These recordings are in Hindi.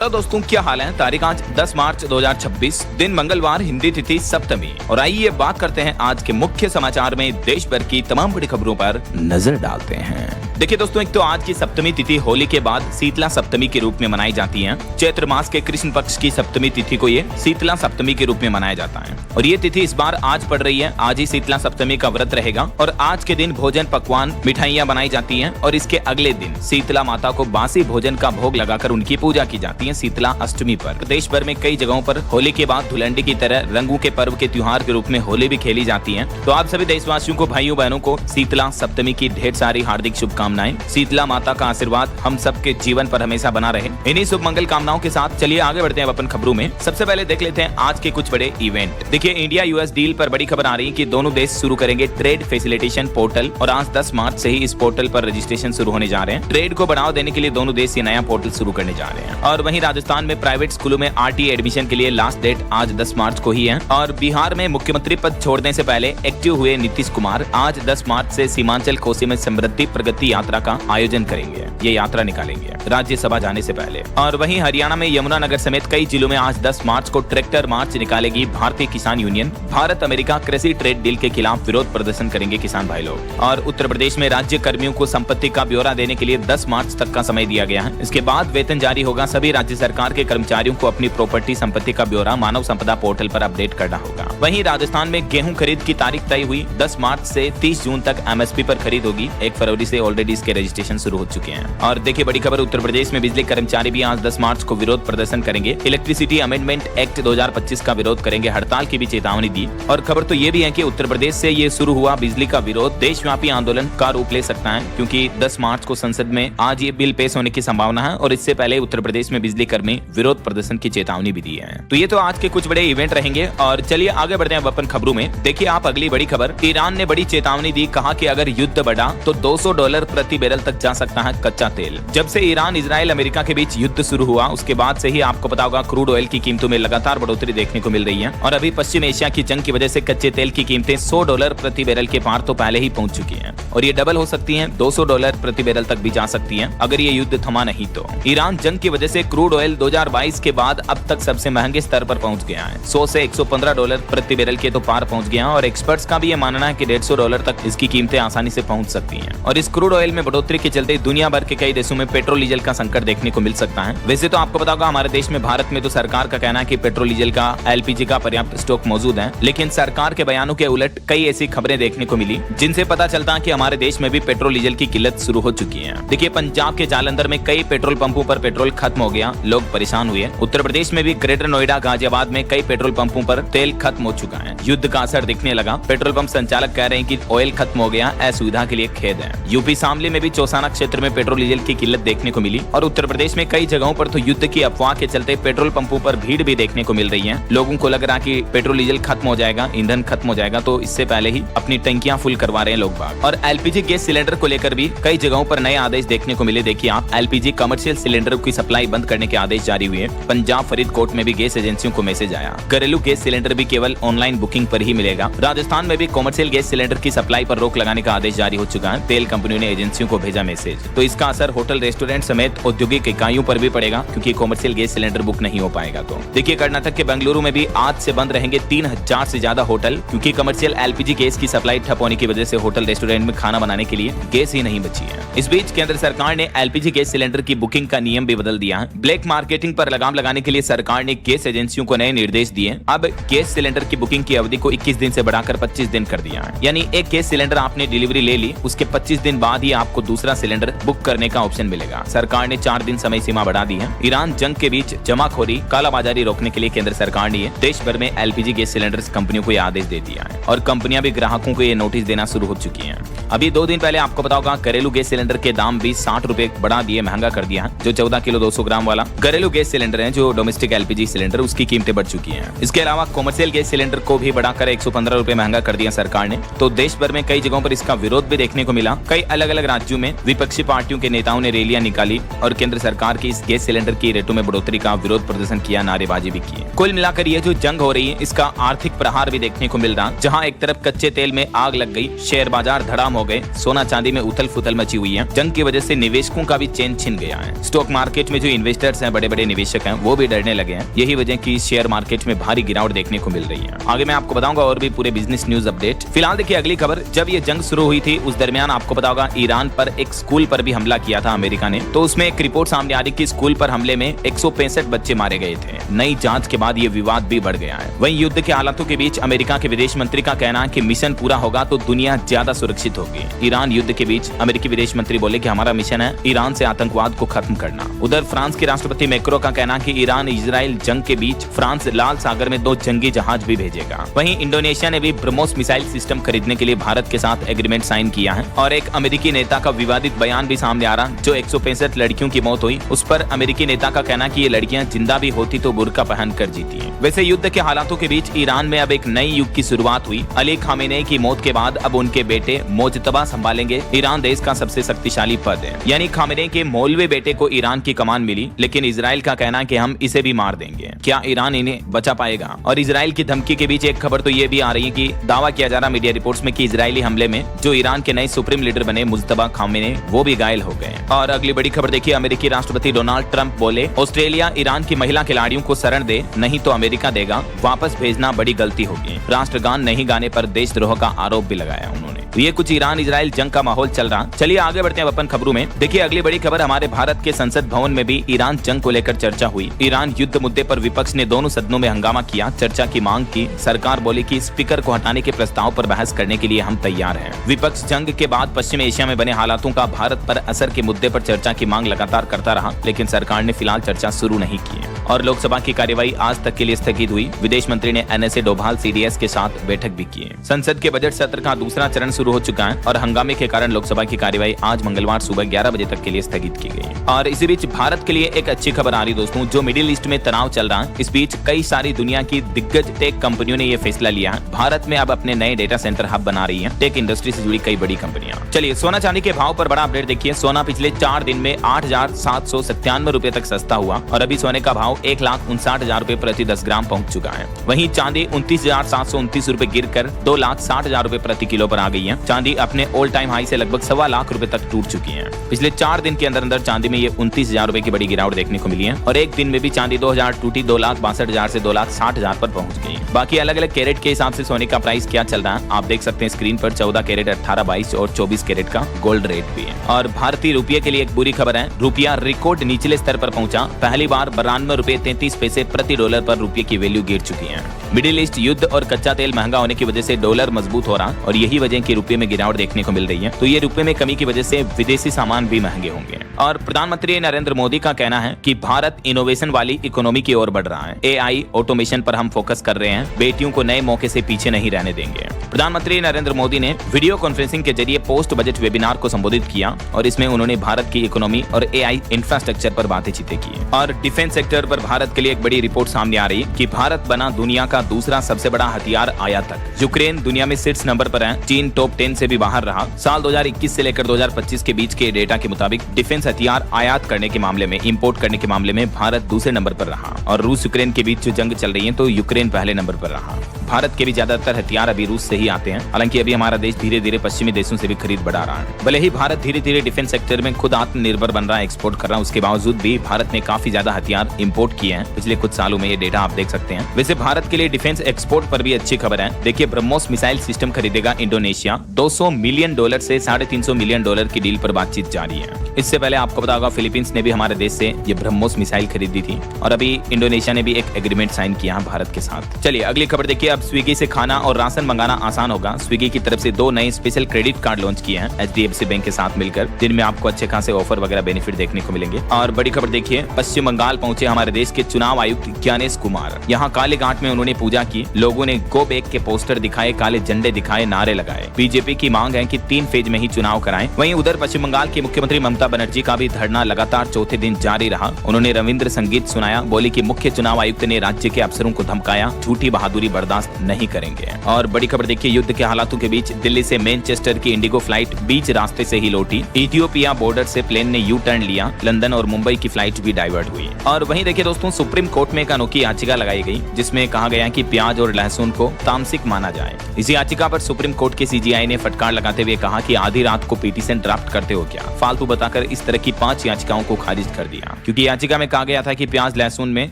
तो दोस्तों क्या हाल है। तारीख आज 10 मार्च 2026, दिन मंगलवार, हिंदी तिथि सप्तमी। और आइए बात करते हैं आज के मुख्य समाचार में देश भर की तमाम बड़ी खबरों पर नजर डालते हैं। देखिए दोस्तों, एक तो आज की सप्तमी तिथि होली के बाद शीतला सप्तमी के रूप में मनाई जाती है। चैत्र मास के कृष्ण पक्ष की सप्तमी तिथि को ये शीतला सप्तमी के रूप में मनाया जाता है और ये तिथि इस बार आज पड़ रही है। आज ही शीतला सप्तमी का व्रत रहेगा और आज के दिन भोजन, पकवान, मिठाइयाँ बनाई जाती हैं और इसके अगले दिन शीतला माता को बासी भोजन का भोग लगाकर उनकी पूजा की जाती है शीतला अष्टमी पर। देश भर में कई जगहों पर होली के बाद धुलंडी की तरह रंगों के पर्व के त्योहार के रूप में होली भी खेली जाती है। तो आप सभी देशवासियों को, भाइयों बहनों को शीतला सप्तमी की ढेर सारी हार्दिक शुभकामनाएं। शीतला माता का आशीर्वाद हम सबके जीवन पर हमेशा बना रहे। इन्हीं शुभ मंगल कामनाओं के साथ चलिए आगे बढ़ते हैं अपन खबरों में। सबसे पहले देख लेते हैं आज के कुछ बड़े इवेंट। देखिए, इंडिया यूएस डील पर बड़ी खबर आ रही है कि दोनों देश शुरू करेंगे ट्रेड फैसिलिटेशन पोर्टल और आज 10 मार्च से ही इस पोर्टल पर रजिस्ट्रेशन शुरू होने जा रहे हैं। ट्रेड को बढ़ावा देने के लिए दोनों देश ये नया पोर्टल शुरू करने जा रहे हैं। और वहीं राजस्थान में प्राइवेट स्कूलों में आरटीए एडमिशन के लिए लास्ट डेट आज 10 मार्च को ही है। और बिहार में मुख्यमंत्री पद छोड़ने से पहले एक्टिव हुए नीतीश कुमार आज 10 मार्च से सीमांचल कोसी में समृद्धि प्रगति यात्रा का आयोजन करेंगे। ये यात्रा निकालेंगे राज्यसभा जाने से पहले। और वहीं हरियाणा में यमुनानगर समेत कई जिलों में आज 10 मार्च को ट्रैक्टर मार्च निकालेगी भारतीय किसान यूनियन। भारत अमेरिका कृषि ट्रेड डील के खिलाफ विरोध प्रदर्शन करेंगे किसान भाई लोग। और उत्तर प्रदेश में राज्य कर्मियों को संपत्ति का ब्यौरा देने के लिए 10 मार्च तक का समय दिया गया है। इसके बाद वेतन जारी होगा। सभी राज्य सरकार के कर्मचारियों को अपनी प्रॉपर्टी संपत्ति का ब्यौरा मानव संपदा पोर्टल पर अपडेट करना होगा। वहीं राजस्थान में गेहूं खरीद की तारीख तय हुई। 10 मार्च से 30 जून तक एमएसपी पर खरीद होगी। 1 फरवरी से ऑलरेडी इसके रजिस्ट्रेशन शुरू हो चुके हैं। और देखिए बड़ी खबर, उत्तर प्रदेश में बिजली कर्मचारी भी आज 10 मार्च को विरोध प्रदर्शन करेंगे। इलेक्ट्रिसिटी अमेंडमेंट एक्ट 2025 का विरोध करेंगे। हड़ताल की भी चेतावनी दी। और खबर तो ये भी है कि उत्तर प्रदेश से ये शुरू हुआ बिजली का विरोध देशव्यापी आंदोलन का रूप ले सकता है, क्योंकि 10 मार्च को संसद में आज ये बिल पेश होने की संभावना है। और इससे पहले उत्तर प्रदेश में बिजली कर्मी विरोध प्रदर्शन की चेतावनी भी दी है। तो ये तो आज के कुछ बड़े इवेंट रहेंगे। और चलिए आगे बढ़ते हैं अपन खबरों में। देखिए आप अगली बड़ी खबर, ईरान ने बड़ी चेतावनी दी। कहा कि अगर युद्ध बढ़ा तो $200 प्रति बैरल तक जा सकता है कच्चा तेल। जब से ईरान, इजराइल, अमेरिका के बीच युद्ध शुरू हुआ उसके बाद से ही आपको पता होगा क्रूड ऑयल की कीमतों में लगातार बढ़ोतरी देखने को मिल रही है। और अभी पश्चिम एशिया की जंग की वजह से कच्चे तेल की कीमतें $100 प्रति बैरल के पार तो पहले ही पहुंच चुकी हैं और ये डबल हो सकती हैं, $200 प्रति बैरल तक भी जा सकती हैं अगर ये युद्ध थमा नहीं तो। ईरान जंग की वजह से क्रूड ऑयल 2022 के बाद अब तक सबसे महंगे स्तर पर पहुंच गया है। 100 से $115 प्रति बैरल के तो पार पहुंच गया और एक्सपर्ट्स का भी ये मानना है कि $150 तक इसकी कीमतें आसानी से पहुंच सकती हैं। और इस क्रूड ऑयल में बढ़ोतरी के चलते दुनिया भर के कई देशों में पेट्रोल डीजल का संकट देखने को मिल सकता है। वैसे तो आपको पता होगा हमारे देश में, भारत में तो सरकार का कहना है कि पेट्रोल डीजल का, एलपीजी का पर्याप्त स्टॉक मौजूद है, लेकिन सरकार के बयानों के उलट कई ऐसी खबरें देखने को मिली जिनसे पता चलता है कि हमारे देश में भी पेट्रोल डीजल की किल्लत शुरू हो चुकी है। देखिए पंजाब के जालंधर में कई पेट्रोल पंपों पर पेट्रोल खत्म हो गया, लोग परेशान हुए। उत्तर प्रदेश में भी ग्रेटर नोएडा, गाजियाबाद में कई पेट्रोल पंपों पर तेल खत्म हो चुका है। युद्ध का असर दिखने लगा। पेट्रोल पंप संचालक कह रहे हैं कि ऑयल खत्म हो गया, असुविधा के लिए खेद है। यूपी शामली में भी चौसाना क्षेत्र में पेट्रोल डीजल की किल्लत देखने को मिली। और उत्तर प्रदेश में कई जगहों पर तो युद्ध की अफवाह के चलते पेट्रोल पंपों पर भीड़ भी देखने को मिल रही है। लोगों को लग रहा कि पेट्रोल डीजल खत्म हो जाएगा, ईंधन खत्म हो जाएगा, तो इससे पहले ही अपनी टंकियां फुल करवा रहे हैं लोग बाग। और एलपीजी गैस सिलेंडर को लेकर भी कई जगहों पर नए आदेश देखने को मिले। देखिए आप, एलपीजी कमर्शियल सिलेंडर की सप्लाई बंद करने के आदेश जारी हुए। पंजाब, फरीदकोट में भी गैस एजेंसियों को मैसेज आया। घरेलू गैस सिलेंडर भी केवल ऑनलाइन बुकिंग पर ही मिलेगा। राजस्थान में भी कमर्शियल गैस सिलेंडर की सप्लाई पर रोक लगाने का आदेश जारी हो चुका है। तेल कंपनियों ने एजेंसियों को भेजा मैसेज। तो इसका असर होटल, रेस्टोरेंट समेत औद्योगिक इकाइयों पर भी पड़ेगा, क्योंकि कमर्शियल गैस सिलेंडर बुक नहीं हो पाएगा। तो देखिए कर्नाटक के बेंगलुरु में भी आज से बंद रहेंगे 3000 से ज्यादा होटल, क्योंकि कमर्शियल एलपीजी गैस की सप्लाई ठप होने की वजह से होटल, रेस्टोरेंट में खाना बनाने के लिए गैस ही नहीं बची है। इस बीच केंद्र सरकार ने एलपीजी गैस सिलेंडर की बुकिंग का नियम भी बदल दिया है। ब्लैक मार्केटिंग पर लगाम लगाने के लिए सरकार ने गैस एजेंसियों को नए निर्देश दिए। अब गैस सिलेंडर की बुकिंग की अवधि को 21 दिन से बढ़ाकर 25 दिन कर दिया है। यानी एक गैस सिलेंडर आपने डिलीवरी ले ली, उसके 25 दिन बाद ही आपको दूसरा सिलेंडर बुक करने का ऑप्शन मिलेगा। सरकार ने 4 दिन समय सीमा बढ़ा दी है। ईरान जंग के बीच जमाखोरी, कालाबाजारी रोकने के लिए केंद्र सरकार ने देश भर में एलपीजी गैस सिलेंडर कंपनियों को यह आदेश दे दिया है और कंपनियां भी ग्राहकों को ये नोटिस देना शुरू हो चुकी हैं। अभी 2 दिन पहले आपको पता होगा घरेलू गैस सिलेंडर के दाम भी 60 रुपए बढ़ा दिए, महंगा कर दिया है। जो 14 किलो 200 ग्राम वाला घरेलू गैस सिलेंडर है, जो डोमेस्टिक एलपीजी सिलेंडर, उसकी कीमतें बढ़ चुकी हैं। इसके अलावा कमर्शियल गैस सिलेंडर को भी बढ़ाकर 115 रुपए महंगा कर दिया सरकार ने। तो देश भर में कई जगहों पर इसका विरोध भी देखने को मिला। कई अलग अलग राज्यों में विपक्षी पार्टियों के नेताओं ने रैलियां निकाली और केंद्र सरकार की इस गैस सिलेंडर की रेटों में बढ़ोतरी का विरोध प्रदर्शन किया, नारेबाजी भी की। कुल मिलाकर ये जो जंग हो रही है, इसका आर्थिक प्रहार भी देखने को मिल रहा। जहां एक तरफ कच्चे तेल में आग लग गई, शेयर बाजार धड़ाम हो गए, सोना चांदी में उथल फुथल मची हुई है। जंग की वजह से निवेशकों का भी चैन छिन गया है। स्टॉक मार्केट में जो इन्वेस्टर्स हैं, बड़े बड़े निवेशक हैं, वो भी डरने लगे हैं। यही वजह की शेयर मार्केट में भारी गिरावट देखने को मिल रही है। आगे मैं आपको बताऊंगा और भी पूरे बिजनेस न्यूज अपडेट। फिलहाल देखिए अगली खबर, जब ये जंग शुरू हुई थी उस दरमियान आपको पता होगा ईरान पर एक स्कूल पर भी हमला किया था अमेरिका ने। तो उसमें एक रिपोर्ट सामने आ रही कि स्कूल पर हमले में 165 बच्चे मारे गए थे। नई जांच के बाद ये विवाद भी बढ़ गया है। वहीं युद्ध के हालातों के बीच अमेरिका के विदेश मंत्री का कहना है कि मिशन पूरा होगा तो दुनिया ज्यादा सुरक्षित होगी। ईरान युद्ध के बीच अमेरिकी विदेश मंत्री बोले कि हमारा मिशन है ईरान से आतंकवाद को खत्म करना। उधर फ्रांस के राष्ट्रपति मैक्रो का कहना है कि ईरान इजराइल जंग के बीच फ्रांस लाल सागर में 2 जंगी जहाज भी भेजेगा। वहीं इंडोनेशिया ने भी ब्रह्मोस मिसाइल सिस्टम खरीदने के लिए भारत के साथ एग्रीमेंट साइन किया है। और एक अमेरिकी नेता का विवादित बयान भी सामने आ रहा, जो 165 लड़कियों की मौत हुई, उस पर अमेरिकी नेता का कहना कि ये लड़कियां जिंदा भी होती तो बुर्का पहन कर जीती हैं। वैसे युद्ध के हालातों के बीच ईरान में अब एक नई युग की शुरुआत हुई। अली खामेनेई की मौत के बाद अब उनके बेटे मोजतबा संभालेंगे ईरान देश का सबसे शक्तिशाली पद है। यानी खामेनेई के मौलवी बेटे को ईरान की कमान मिली, लेकिन इजराइल का कहना है कि हम इसे भी मार देंगे। क्या ईरान इन्हें बचा पाएगा? और इजराइल की धमकी के बीच एक खबर तो ये भी आ रही है कि दावा किया जा रहा मीडिया रिपोर्ट्स में कि इजरायली हमले में जो ईरान के नए सुप्रीम लीडर बने मुज्तबा खामेनेई, वो भी घायल हो गए। और अगली बड़ी खबर देखिए, अमेरिकी राष्ट्रपति डोनाल्ड ट्रंप बोले ऑस्ट्रेलिया ईरान की महिला खिलाड़ियों को शरण दे, नहीं तो अमेरिका देगा, वापस भेजना बड़ी गलती होगी। राष्ट्रगान नहीं गाने पर देशद्रोह का आरोप भी लगाया उन्होंने। तो ये कुछ ईरान इजराइल जंग का माहौल चल रहा। चलिए आगे बढ़ते हैं अपन खबरों में। देखिए अगली बड़ी खबर, हमारे भारत के संसद भवन में भी ईरान जंग को लेकर चर्चा हुई। ईरान युद्ध मुद्दे पर विपक्ष ने दोनों सदनों में हंगामा किया, चर्चा की मांग की। सरकार बोली कि स्पीकर को हटाने के प्रस्ताव पर बहस करने के लिए हम तैयार हैं। विपक्ष जंग के बाद पश्चिम एशिया में बने हालातों का भारत पर असर के मुद्दे पर चर्चा की मांग लगातार करता रहा, लेकिन सरकार ने फिलहाल चर्चा शुरू नहीं की है। और लोकसभा की कार्यवाही आज तक के लिए स्थगित हुई। विदेश मंत्री ने NSA डोभाल CDS के साथ बैठक भी की है। संसद के बजट सत्र का दूसरा चरण शुरू हो चुका है और हंगामे के कारण लोकसभा की कार्यवाही आज मंगलवार सुबह 11 बजे तक के लिए स्थगित की गई। और इसी बीच भारत के लिए एक अच्छी खबर आ रही दोस्तों, जो मिडिल ईस्ट में तनाव चल रहा है, इस बीच कई सारी दुनिया की दिग्गज टेक कंपनियों ने यह फैसला लिया है, भारत में अब अपने नए डेटा सेंटर हब बना रही है। टेक इंडस्ट्री से जुड़ी कई बड़ी कंपनियां। चलिए सोना चांदी के भाव पर बड़ा अपडेट देखिए। सोना पिछले 4 दिन में 8,797 रुपए तक सस्ता हुआ और अभी सोने का भाव 1,59,000 रुपए प्रति 10 ग्राम पहुंच चुका है। वहीं चांदी 29,729 रुपए गिरकर 2,60,000 रुपए प्रति किलो पर आ गई है। चांदी अपने ऑल टाइम हाई से लगभग 1.25 लाख रुपए तक टूट चुकी है। पिछले 4 दिन के अंदर चांदी में ये 29,000 रुपए की बड़ी गिरावट देखने को मिली है और एक दिन में भी चांदी 2,000 टूटी 2,62,000 से 2,60,000 पर पहुंच गई। बाकी अलग अलग कैरेट के हिसाब से सोने का प्राइस क्या चल रहा है आप देख सकते हैं स्क्रीन पर। 14 कैरेट, 18, 22 और 24 कैरेट का गोल्ड रेट भी है। और भारतीय रुपये के लिए एक बुरी खबर है, रुपया रिकॉर्ड निचले स्तर पर पहुंचा। पहली बार 92 रुपए 33 पैसे प्रति डॉलर पर रुपये की वैल्यू गिर चुकी है। मिडिल ईस्ट युद्ध और कच्चा तेल महंगा होने की वजह से डॉलर मजबूत हो रहा और यही वजह की रुपये में गिरावट देखने को मिल रही है। तो ये रुपये में कमी की वजह से विदेशी सामान भी महंगे होंगे। और प्रधानमंत्री नरेंद्र मोदी का कहना है कि भारत इनोवेशन वाली इकोनॉमी की ओर बढ़ रहा है। AI ऑटोमेशन पर हम फोकस कर रहे हैं, बेटियों को नए मौके से पीछे नहीं रहने देंगे। प्रधानमंत्री नरेंद्र मोदी ने वीडियो कॉन्फ्रेंसिंग के जरिए पोस्ट बजट वेबिनार को संबोधित किया और इसमें उन्होंने भारत की इकोनॉमी और AI इंफ्रास्ट्रक्चर पर बातचीत की। और डिफेंस सेक्टर पर भारत के लिए एक बड़ी रिपोर्ट सामने आ रही है कि भारत बना दुनिया का दूसरा सबसे बड़ा हथियार आयातक। यूक्रेन दुनिया में शीर्ष नंबर पर है, चीन टॉप 10 से भी बाहर रहा। साल 2021 से लेकर 2025 के बीच के डेटा के मुताबिक डिफेंस हथियार आयात करने के मामले में, इंपोर्ट करने के मामले में भारत दूसरे नंबर पर रहा। और रूस यूक्रेन के बीच जो जंग चल रही है तो यूक्रेन पहले नंबर पर रहा। भारत के भी ज्यादातर हथियार अभी रूस से ही आते हैं। हालांकि अभी हमारा देश धीरे धीरे पश्चिमी देशों से भी खरीद बढ़ा रहा है। भले ही भारत धीरे धीरे डिफेंस सेक्टर में खुद आत्मनिर्भर बन रहा है, एक्सपोर्ट कर रहा है, उसके बावजूद भी भारत ने काफी ज्यादा हथियार इंपोर्ट किए हैं पिछले कुछ सालों में। ये डेटा आप देख सकते हैं। वैसे भारत के लिए डिफेंस एक्सपोर्ट पर भी अच्छी खबर है। देखिए ब्रह्मोस मिसाइल सिस्टम खरीदेगा इंडोनेशिया। $200 मिलियन से $350 मिलियन की डील पर बातचीत जारी है। इससे पहले आपको पता होगा फिलीपींस ने भी हमारे देश से ये ब्रह्मोस मिसाइल खरीदी थी और अभी इंडोनेशिया ने भी एक एग्रीमेंट साइन किया भारत के साथ। चलिए अगली खबर देखिए। अब स्विगी से खाना और राशन मंगाना आसान होगा। स्विगी की तरफ से 2 नए स्पेशल क्रेडिट कार्ड लॉन्च किए हैं HDFC बैंक के साथ मिलकर, जिनमें आपको अच्छे खासे ऑफर वगैरह बेनिफिट देखने को मिलेंगे। और बड़ी खबर देखिए, पश्चिम बंगाल पहुंचे हमारे देश के चुनाव आयुक्त ज्ञानेश कुमार। यहाँ काले घाट में उन्होंने पूजा की। लोगों ने गो बैक के पोस्टर दिखाए, काले झंडे दिखाए, नारे लगाए। बीजेपी की मांग है कि 3 फेज में ही चुनाव कराएं। वहीं उधर पश्चिम बंगाल की मुख्यमंत्री ममता बनर्जी का भी धरना लगातार चौथे दिन जारी रहा। उन्होंने रविंद्र संगीत सुनाया। बोली कि मुख्य चुनाव आयुक्त ने राज्य के अफसरों को धमकाया, झूठी बहादुरी बर्दाश्त नहीं करेंगे। और बड़ी खबर देखिए, देखिए युद्ध के हालातों के बीच दिल्ली से मैनचेस्टर की इंडिगो फ्लाइट बीच रास्ते से ही लौटी। इथियोपिया बॉर्डर से प्लेन ने यू टर्न लिया। लंदन और मुंबई की फ्लाइट भी डाइवर्ट हुई। और वहीं देखिए दोस्तों, सुप्रीम कोर्ट में एक अनोखी याचिका लगाई गई जिसमें कहा गया कि प्याज और लहसुन को तामसिक माना जाए। इसी याचिका पर सुप्रीम कोर्ट के सीजीआई ने फटकार लगाते हुए कहा कि आधी रात को पिटीशन ड्राफ्ट करते हो क्या, फालतू बताकर इस तरह की 5 याचिकाओं को खारिज कर दिया। क्योंकि याचिका में कहा गया था कि प्याज लहसुन में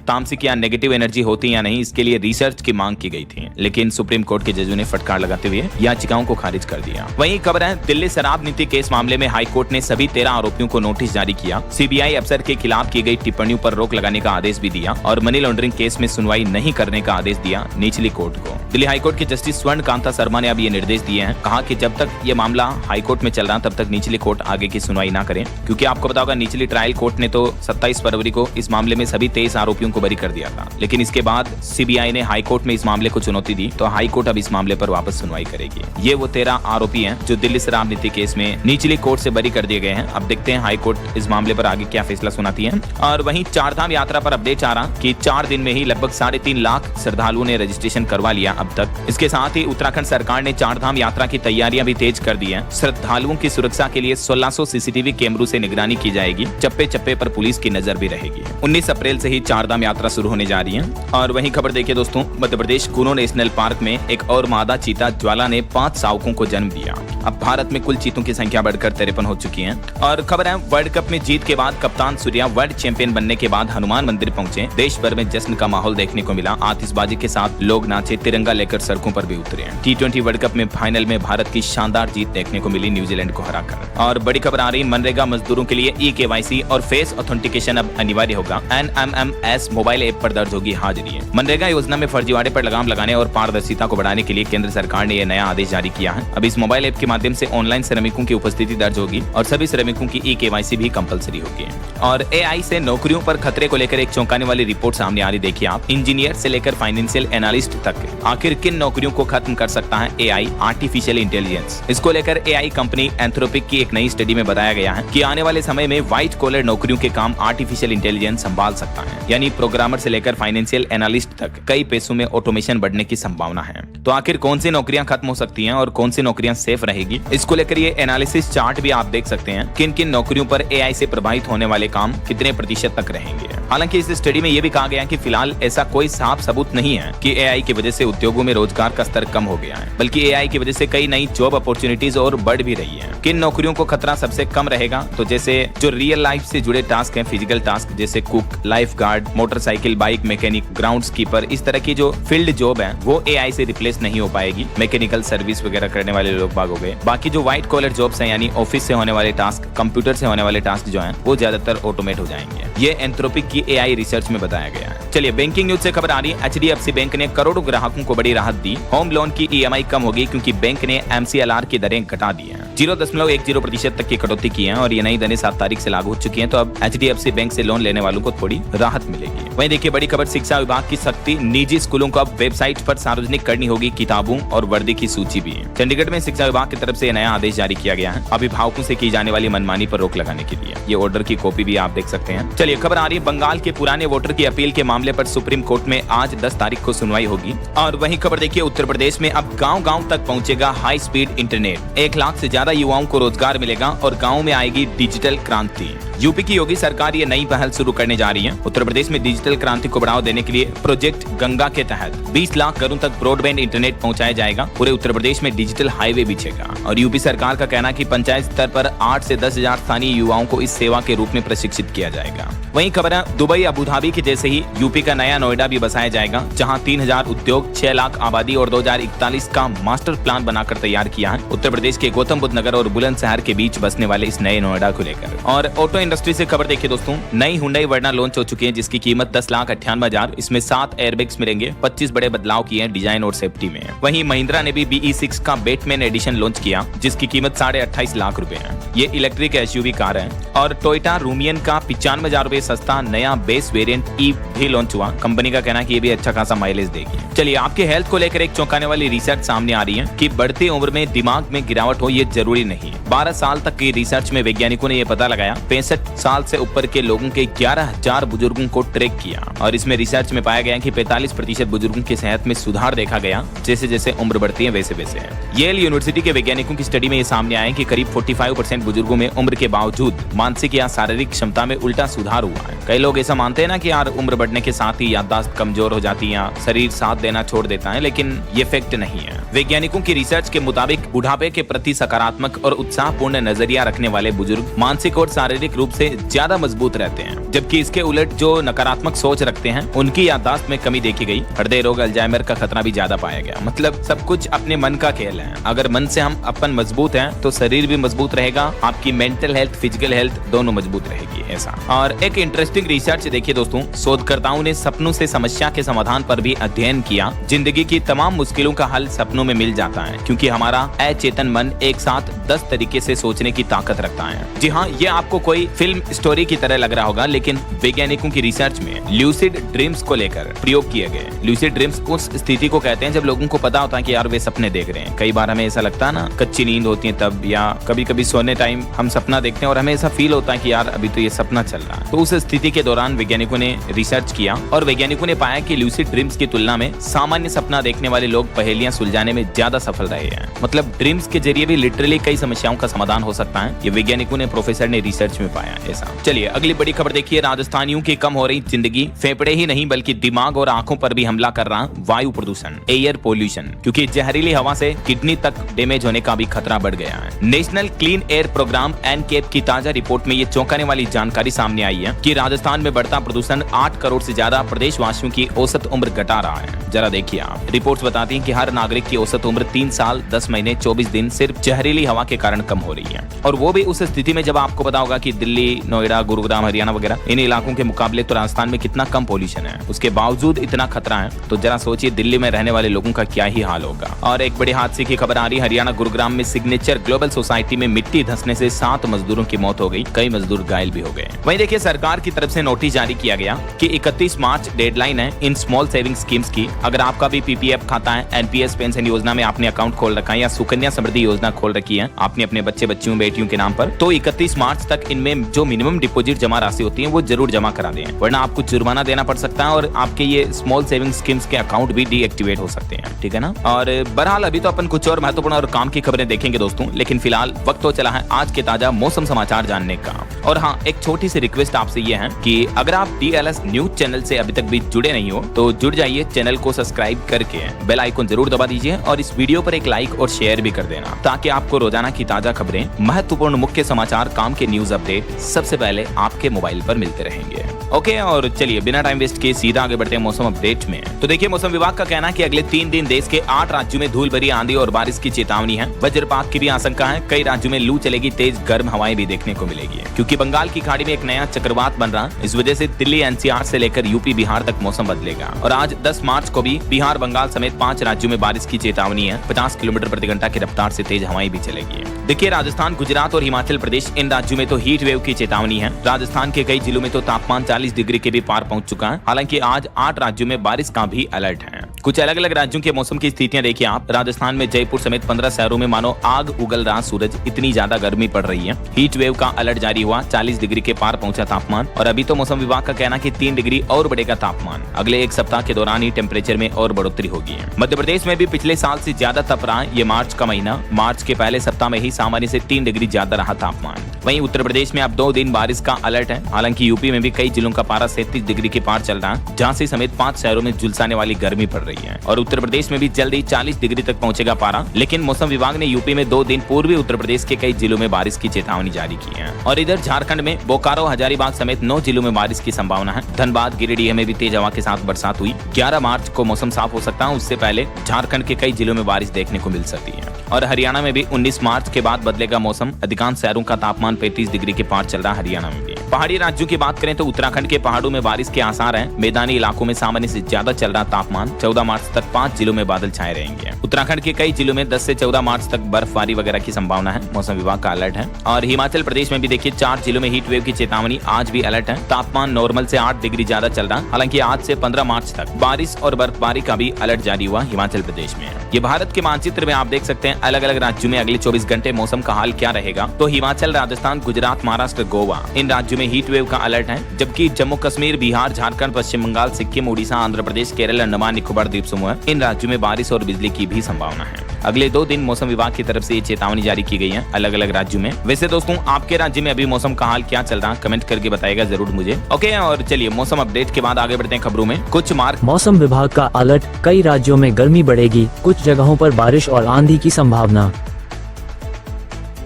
तामसिक या नेगेटिव एनर्जी होती या नहीं, इसके लिए रिसर्च की मांग की गई थी। लेकिन सुप्रीम कोर्ट के जजों ने फटकार लगाते हुए याचिकाओं को खारिज कर दिया। वहीं खबर है, दिल्ली शराब नीति केस मामले में हाईकोर्ट ने सभी 13 आरोपियों को नोटिस जारी किया। सीबीआई अफसर के खिलाफ की गई टिप्पणियों पर रोक लगाने का आदेश भी दिया और मनी लॉन्ड्रिंग केस में सुनवाई नहीं करने का आदेश दिया निचली कोर्ट को। दिल्ली हाईकोर्ट के जस्टिस स्वर्ण कांता शर्मा ने अब ये निर्देश दिए हैं। कहा कि जब तक ये मामला हाईकोर्ट में चल रहा तब तक निचली कोर्ट आगे की सुनवाई ना करें, क्योंकि आपको पता होगा निचली ट्रायल कोर्ट ने तो 27 फरवरी को इस मामले में सभी 23 आरोपियों को बरी कर दिया था। लेकिन इसके बाद सीबीआई ने हाईकोर्ट में इस मामले को चुनौती दी, तो हाईकोर्ट अब इस मामले पर वापस सुनवाई करेगी। ये वो 13 आरोपी हैं जो दिल्ली शराब नीति केस में निचली कोर्ट से बरी कर दिए गए हैं। अब देखते हैं हाईकोर्ट इस मामले पर आगे क्या फैसला सुनाती है। और वहीं चारधाम यात्रा पर अपडेट आ रहा कि 4 दिन में ही लगभग 3.5 लाख श्रद्धालुओं ने रजिस्ट्रेशन करवा लिया अब तक। इसके साथ ही उत्तराखंड सरकार ने चारधाम यात्रा की तैयारियां भी तेज कर दी है। श्रद्धालुओं की सुरक्षा के लिए 1600 सीसीटीवी कैमरों से निगरानी की जाएगी। चप्पे चप्पे पर पुलिस की नजर भी रहेगी। 19 अप्रैल से ही चारधाम यात्रा शुरू होने जा रही है। और वहीं खबर देखिए दोस्तों, मध्य प्रदेश कूनो नेशनल पार्क में एक और मादा चीता ज्वाला ने 5 शावकों को जन्म दिया। अब भारत में कुल चीतों की संख्या बढ़कर 53 हो चुकी है। और खबर है, वर्ल्ड कप में जीत के बाद कप्तान सूर्या वर्ल्ड चैंपियन बनने के बाद हनुमान मंदिर पहुंचे। देश भर में जश्न का माहौल देखने को मिला। आतिशबाजी के साथ लोग नाचे, तिरंगा लेकर सड़कों पर भी उतरे। T20 वर्ल्ड कप में फाइनल में भारत की शानदार जीत देखने को मिली न्यूजीलैंड को हराकर। और बड़ी खबर आ रही, मनरेगा मजदूरों के लिए E-KYC और फेस ऑथेंटिकेशन अब अनिवार्य होगा। NMMS मोबाइल ऐप पर दर्ज होगी हाजिरी। मनरेगा योजना में फर्जीवाड़े पर लगाम लगाने और पारदर्शिता को बढ़ाने के लिए केंद्र सरकार ने यह नया आदेश जारी किया है। अब इस मोबाइल ऐप के माध्यम से ऑनलाइन श्रमिकों की उपस्थिति दर्ज होगी और सभी श्रमिकों की E-KYC भी कंपलसरी होगी। और AI से नौकरियों पर खतरे को लेकर एक चौंकाने वाली रिपोर्ट सामने आ रही। देखिए आप, इंजीनियर से लेकर फाइनेंशियल एनालिस्ट तक आखिर किन नौकरियों को खत्म कर सकता है AI, आर्टिफिशियल इंटेलिजेंस। इसको लेकर AI कंपनी एंथ्रोपिक की एक नई स्टडी में बताया गया है कि आने वाले समय में व्हाइट कॉलर नौकरियों के काम आर्टिफिशियल इंटेलिजेंस संभाल सकता है। यानी प्रोग्रामर से लेकर फाइनेंशियल एनालिस्ट तक कई पेशों में ऑटोमेशन बढ़ने की संभावना है। तो आखिर कौन सी नौकरियां खत्म हो सकती हैं और कौन सी नौकरियां सेफ रहेगी, इसको लेकर ये एनालिसिस चार्ट भी आप देख सकते हैं। किन किन नौकरियों पर AI से प्रभावित होने वाले काम कितने प्रतिशत तक रहेंगे। हालांकि इस स्टडी में यह भी कहा गया है कि फिलहाल ऐसा कोई साफ सबूत नहीं है कि AI की वजह से उद्योगों में रोजगार का स्तर कम हो गया है, बल्कि AI की वजह से कई नई जॉब अपॉर्चुनिटीज और बढ़ भी रही है। किन नौकरियों को खतरा सबसे कम रहेगा, तो जैसे जो रियल लाइफ से जुड़े टास्क हैं, फिजिकल टास्क जैसे cook, life guard, motorcycle bike mechanic, ground keeper, इस तरह की जो फील्ड जॉब है वो AI से रिप्लेस नहीं हो पाएगी। मैकेनिकल सर्विस वगैरह करने वाले लोग बाग हो गए। बाकी जो व्हाइट कॉलर जॉब्स हैं, यानी ऑफिस से होने वाले टास्क, कंप्यूटर से होने वाले टास्क जो हैं वो ज्यादातर ऑटोमेट हो जाएंगे। ये एंथ्रोपिक की AI रिसर्च में बताया गया है। चलिए बैंकिंग न्यूज से खबर आ रही है। HDFC बैंक ने करोड़ों ग्राहकों को बड़ी राहत दी। होम लोन की EMI कम होगी क्योंकि बैंक ने MCLR की दरें घटा दी हैं। 0.10% तक की कटौती की है और ये नई दरें 7 तारीख से लागू हो चुकी हैं। तो अब HDFC बैंक से लोन लेने वालों को थोड़ी राहत मिलेगी। वहीं देखिए बड़ी खबर, शिक्षा विभाग की सख्ती, निजी स्कूलों को अब वेबसाइट पर सार्वजनिक करनी होगी किताबों और वर्दी की सूची भी। चंडीगढ़ में शिक्षा विभाग की तरफ से नया आदेश जारी किया गया है अभिभावकों से की जाने वाली मनमानी पर रोक लगाने के लिए। ये ऑर्डर की कॉपी भी आप देख सकते हैं। चलिए खबर आ रही है, बंगाल के पुराने वोटर की अपील के मामले पर सुप्रीम कोर्ट में आज 10 तारीख को सुनवाई होगी। और वहीं खबर देखिए, उत्तर प्रदेश में अब गांव-गांव तक पहुंचेगा हाई स्पीड इंटरनेट। 1 लाख से ज्यादा युवाओं को रोजगार मिलेगा और गाँव में आएगी डिजिटल क्रांति। यूपी की योगी सरकार ये नई पहल शुरू करने जा रही है। उत्तर प्रदेश में डिजिटल क्रांति को बढ़ावा देने के लिए प्रोजेक्ट गंगा के तहत 20 लाख घरों तक ब्रॉडबैंड इंटरनेट पहुंचाया जाएगा। पूरे उत्तर प्रदेश में डिजिटल हाईवे बिछेगा। और यूपी सरकार का कहना है कि पंचायत स्तर पर 8 से 10 हजार स्थानीय युवाओं को इस सेवा के रूप में प्रशिक्षित किया जाएगा। वहीं खबर है, दुबई अबुधाबी के जैसे ही यूपी का नया नोएडा भी बसाया जाएगा, जहां 3000 उद्योग, 6 लाख आबादी और 2041 का मास्टर प्लान बनाकर तैयार किया है। उत्तर प्रदेश के गौतम बुद्ध नगर और बुलंदशहर के बीच बसने वाले इस नए नोएडा को लेकर। और ऑटो इंडस्ट्री से खबर देखिए दोस्तों, नई हुंडई वर्ना लॉन्च हो चुकी है जिसकी कीमत 10,98,000। इसमें 7 एयरबैग्स मिलेंगे। 25 बड़े बदलाव किए हैं डिजाइन और सेफ्टी में। वहीं महिंद्रा ने भी BE6 का बैटमैन एडिशन लॉन्च किया जिसकी कीमत 28.5 लाख रुपए है। ये इलेक्ट्रिक SUV कार है। और टोयोटा रूमियन का 95,000 रुपए सस्ता नया बेस वेरिएंट ई भी लॉन्च हुआ। कंपनी का कहना है कि ये भी अच्छा खासा माइलेज देगी। चलिए, आपके हेल्थ को लेकर एक चौंकाने वाली रिसर्च सामने आ रही है कि बढ़ती उम्र में दिमाग में गिरावट हो ये जरूरी नहीं है। 12 साल तक की रिसर्च में वैज्ञानिकों ने ये पता लगाया, 65 साल से ऊपर के लोगों के 11,000 बुजुर्गों को ट्रैक किया और इसमें रिसर्च में पाया गया कि 45% बुजुर्गों की सेहत में सुधार देखा गया जैसे जैसे उम्र बढ़ती है वैसे वैसे। येल यूनिवर्सिटी के वैज्ञानिकों की स्टडी में ये सामने आया कि करीब 45% बुजुर्गों में उम्र के बावजूद मानसिक या शारीरिक क्षमता में उल्टा सुधार हुआ है। कई लोग ऐसा मानते हैं ना कि यार उम्र बढ़ने के साथ ही याददाश्त कमजोर हो जाती है या शरीर साथ देना छोड़ देता है, लेकिन ये फैक्ट नहीं है। वैज्ञानिकों की रिसर्च के मुताबिक बुढ़ापे के प्रति सकारात्मक और उत्साहपूर्ण नजरिया रखने वाले बुजुर्ग मानसिक और शारीरिक रूप से ज्यादा मजबूत रहते हैं, जबकि इसके उलट जो नकारात्मक सोच रखते हैं उनकी याददाश्त में कमी देखी गई। हृदय रोग, अल्जाइमर का खतरा भी ज्यादा पाया गया। मतलब सब कुछ अपने मन का खेल है। अगर मन से हम अपन मजबूत हैं तो शरीर भी मजबूत रहेगा, आपकी मेंटल हेल्थ, फिजिकल हेल्थ दोनों मजबूत रहेगी। ऐसा। और एक इंटरेस्टिंग रिसर्च देखिए दोस्तों, शोधकर्ताओं ने सपनों से समस्या के समाधान पर भी अध्ययन किया। जिंदगी की तमाम मुश्किलों का हल सपनों में मिल जाता है, क्योंकि हमारा अचेतन मन एक साथ 10 तरीके से सोचने की ताकत रखता है। जी हाँ, ये आपको कोई फिल्म स्टोरी की तरह लग रहा होगा, लेकिन वैज्ञानिकों की रिसर्च में ल्यूसिड ड्रीम्स को लेकर प्रयोग किए गए। ल्यूसिड ड्रीम्स उस स्थिति को कहते हैं जब लोगों को पता होता है कि यार वे सपने देख रहे हैं। कई बार हमें ऐसा लगता है ना, कच्ची नींद होती है तब, या कभी कभी सोने टाइम हम सपना देखते हैं और हमें ऐसा फील होता है कि यार अभी तो ये सपना चल रहा है। तो उस स्थिति के दौरान वैज्ञानिकों ने रिसर्च किया और वैज्ञानिकों ने पाया कि ल्यूसिड ड्रीम्स की तुलना में सामान्य सपना देखने वाले लोग पहेलियां सुलझाने में ज्यादा सफल रहे हैं। मतलब ड्रीम्स के जरिए भी लिटरली कई समस्याओं का समाधान हो सकता है। ये वैज्ञानिकों ने, प्रोफेसर ने रिसर्च में पाया। ऐसा। चलिए अगली बड़ी खबर देखिए, राजस्थानियों की कम हो रही जिंदगी। फेफड़े ही नहीं बल्कि दिमाग और आंखों पर भी हमला कर रहा वायु प्रदूषण, एयर पोल्यूशन, क्योंकि जहरीली हवा से किडनी तक डैमेज होने का भी खतरा बढ़ गया है। National Clean Air Programme NCAP की ताजा रिपोर्ट में ये चौंकाने वाली जानकारी सामने आई है कि राजस्थान में बढ़ता प्रदूषण 8 करोड़ से ज्यादा प्रदेशवासियों की औसत उम्र घटा रहा है। जरा देखिए आप, रिपोर्ट्स बताती हैं कि हर नागरिक की औसत उम्र 3 साल 10 महीने 24 दिन सिर्फ जहरीली हवा के कारण कम हो रही है। और वो भी उस स्थिति में जब आपको पता होगा कि दिल्ली, नोएडा, गुरुग्राम, हरियाणा वगैरह इन इलाकों के मुकाबले तो राजस्थान में कितना कम पोल्यूशन है। उसके बावजूद इतना खतरा है, तो जरा सोचिए दिल्ली में रहने वाले लोगों का क्या ही हाल होगा। और एक बड़े हादसे की खबर आ रही है, हरियाणा गुरुग्राम में सिग्नेचर ग्लोबल सोसाइटी में मिट्टी धंसने से 7 मजदूरों की मौत हो गई, कई मजदूर घायल भी हो गए। वहीं देखिए, सरकार की तरफ से नोटिस जारी किया गया कि 31 मार्च डेडलाइन है इन स्मॉल सेविंग स्कीम्स की। अगर आपका भी पीपीएफ खाता है, एनपीएस पेंशन योजना में आपने अकाउंट खोल रखा है या सुकन्या समृद्धि योजना खोल रखी है आपने अपने बच्चे, बच्चियों, बेटियों के नाम पर, तो 31 मार्च तक इनमें जो मिनिमम डिपॉजिट जमा राशि होती है वो जरूर जमा करा दें, वरना आपको जुर्माना देना पड़ सकता है और आपके ये स्मॉल सेविंग स्कीम्स के अकाउंट भी डीएक्टिवेट हो सकते हैं। ठीक है ना। और बहरहाल अभी तो अपन कुछ और महत्वपूर्ण और काम की खबरें देखेंगे दोस्तों, लेकिन फिलहाल वक्त तो चला है आज के ताजा मौसम समाचार जानने का। और हाँ, एक छोटी सी रिक्वेस्ट आपसे ये है कि अगर आप डीएलएस न्यूज चैनल से अभी तक भी जुड़े नहीं हो तो जुड़ जाइए, चैनल को सब्सक्राइब करके बेल आइकन जरूर दबा दीजिए और इस वीडियो पर एक लाइक और शेयर भी कर देना, ताकि आपको रोजाना की ताजा खबरें, महत्वपूर्ण मुख्य समाचार, काम के न्यूज अपडेट सबसे पहले आपके मोबाइल पर मिलते रहेंगे। ओके, और चलिए बिना टाइम वेस्ट किए सीधा आगे बढ़ते हैं मौसम अपडेट में। तो देखिए, मौसम विभाग का कहना है कि अगले 3 दिन देश के 8 राज्यों में धूल भरी आंधी और बारिश की चेतावनी है। वज्रपात की भी आशंका है। कई राज्यों में लू चलेगी, तेज गर्म हवाएं भी देखने को मिलेगी, क्योंकि बंगाल की खाड़ी में एक नया चक्रवात बन रहा। इस वजह से दिल्ली, एनसीआर से लेकर यूपी, बिहार तक मौसम बदलेगा। और आज 10 मार्च को भी बिहार, बंगाल समेत 5 राज्यों में बारिश की चेतावनी है। 50 किलोमीटर प्रति घंटा की रफ्तार से तेज हवाएं भी चलेगी। देखिए, राजस्थान, गुजरात और हिमाचल प्रदेश, इन राज्यों में तो हीट वेव की चेतावनी है। राजस्थान के कई जिलों में तो तापमान 40 डिग्री के भी पार पहुंच चुका है। हालांकि आज 8 राज्यों में बारिश का भी अलर्ट है। कुछ अलग अलग राज्यों के मौसम की स्थितियां देखिए आप। राजस्थान में जयपुर समेत 15 शहरों में मानो आग उगल रहा सूरज, इतनी ज्यादा गर्मी पड़ रही है। हीट वेव का अलर्ट जारी हुआ, 40 डिग्री के पार पहुंचा तापमान। और अभी तो मौसम विभाग का कहना कि 3 डिग्री और बढ़ेगा तापमान। अगले एक सप्ताह के दौरान ही टेम्परेचर में और बढ़ोतरी होगी। मध्य प्रदेश में भी पिछले साल से ज्यादा तप रहा ये मार्च का महीना। मार्च के पहले सप्ताह में ही सामान्य से 3 डिग्री ज्यादा रहा तापमान। वहीं उत्तर प्रदेश में अब 2 दिन बारिश का अलर्ट है। हालांकि यूपी में भी कई जिलों का पारा 37 डिग्री के पार चल रहा है। झांसी समेत 5 शहरों में झुलसाने वाली गर्मी पड़ रही है। और उत्तर प्रदेश में भी जल्दी 40 डिग्री तक पहुंचेगा पारा। लेकिन मौसम विभाग ने यूपी में 2 दिन पूर्वी उत्तर प्रदेश के कई जिलों में बारिश की चेतावनी जारी की है। और इधर झारखंड में बोकारो, हजारीबाग समेत 9 जिलों में बारिश की संभावना है। धनबाद, गिरिडीह में भी तेज हवा के साथ बरसात हुई। 11 मार्च को मौसम साफ हो सकता है, उससे पहले झारखंड के कई जिलों में बारिश देखने को मिल सकती है। और हरियाणा में भी 19 मार्च के बाद बदलेगा मौसम। अधिकांश शहरों का तापमान 35 डिग्री के पार चल रहा है। हरियाणा में भी पहाड़ी राज्यों की बात करें तो उत्तराखंड के पहाड़ों में बारिश के आसार हैं। मैदानी इलाकों में सामान्य से ज्यादा चल रहा तापमान। 14 मार्च तक 5 जिलों में बादल छाए रहेंगे। उत्तराखंड के कई जिलों में 10 से 14 मार्च तक बर्फबारी वगैरह की संभावना है। मौसम विभाग का अलर्ट है। और हिमाचल प्रदेश में भी देखिए 4 जिलों में हीट वेव की चेतावनी, आज भी अलर्ट है। तापमान नॉर्मल से 8 डिग्री ज्यादा चल रहा। हालांकि आज से 15 मार्च तक बारिश और बर्फबारी का भी अलर्ट जारी हुआ हिमाचल प्रदेश में। ये भारत के मानचित्र में आप देख सकते हैं अलग अलग राज्यों में अगले 24 घंटे मौसम का हाल क्या रहेगा। तो हिमाचल, राजस्थान, गुजरात, महाराष्ट्र, गोवा, इन राज्यों में हीट वेव का अलर्ट है। जबकि जम्मू कश्मीर, बिहार, झारखंड, पश्चिम बंगाल, सिक्किम, उड़ीसा, आंध्र प्रदेश, केरल, अंडमान निकोबार द्वीप समूह, इन राज्यों में बारिश और बिजली की भी संभावना है। अगले 2 दिन मौसम विभाग की तरफ से ये चेतावनी जारी की गई है अलग अलग राज्यों में। वैसे दोस्तों, आपके राज्य में अभी मौसम का हाल क्या चल रहा है, कमेंट करके बताएगा जरूर मुझे। ओके, और चलिए मौसम अपडेट के बाद आगे बढ़ते हैं खबरों में। कुछ मार्क मौसम विभाग का अलर्ट, कई राज्यों में गर्मी बढ़ेगी, कुछ जगहों पर बारिश और आंधी की संभावना।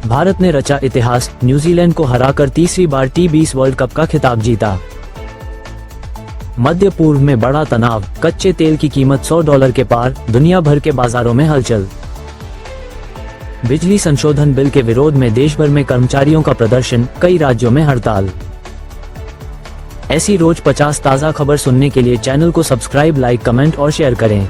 भारत ने रचा इतिहास, न्यूजीलैंड को हराकर तीसरी बार T20 वर्ल्ड कप का खिताब जीता। मध्य पूर्व में बड़ा तनाव, कच्चे तेल की कीमत $100 के पार, दुनिया भर के बाजारों में हलचल। बिजली संशोधन बिल के विरोध में देश भर में कर्मचारियों का प्रदर्शन, कई राज्यों में हड़ताल। ऐसी रोज 50 ताज़ा खबर सुनने के लिए चैनल को सब्सक्राइब, लाइक, कमेंट और शेयर करें।